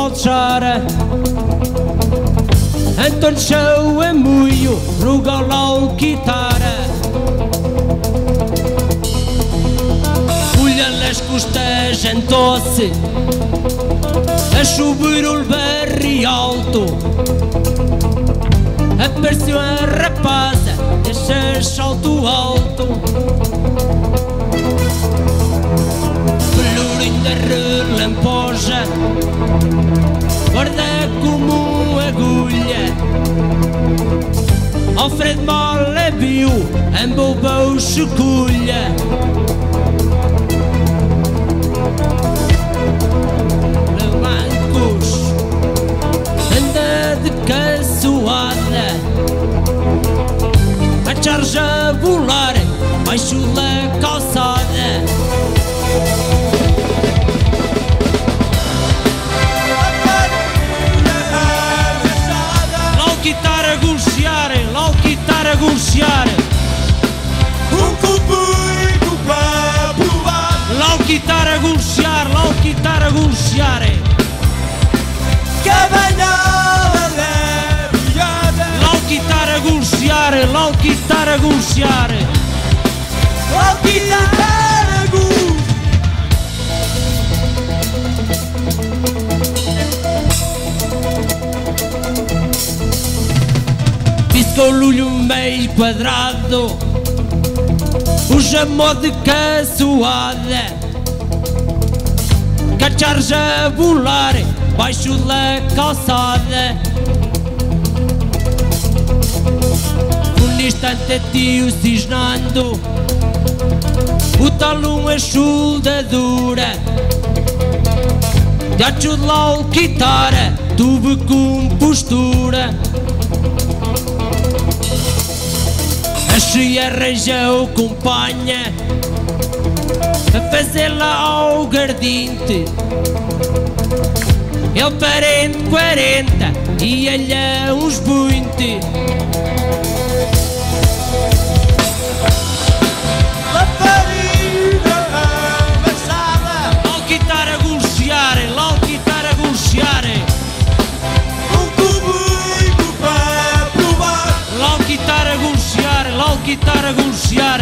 falsare. Anton show é muito, ruga lá o guitarra. Olha las costas em tosse, a subir o berri alto. Apareceu a rapaza, deixa salto alto. Pelourinho da relampoja, guarda como agulha. Alfredo Mola viu, embobou checulha. Lavancos, anda de caçoada, a charja volar baixo da calçada. Guitarra a gulsear, um copo para provar. lá o guitarra a gulsear, Cabanhada da piada, lá o guitarra a gulsear, ao guitarra piscou-lhe um meio quadrado, o chamou de caçoada, que a charja a volar baixo da calçada. Um instante tio cisnando, o talão é soldadura. De acho lá o guitarra, tuve com postura. Achei arranjou companha a fazê-la ao gardinte. Ele parente 40 e ele a uns 20. Lafarina amassada, Lá o guitarra a gulsear, um cubo para provar. lá o guitarra a gulsear,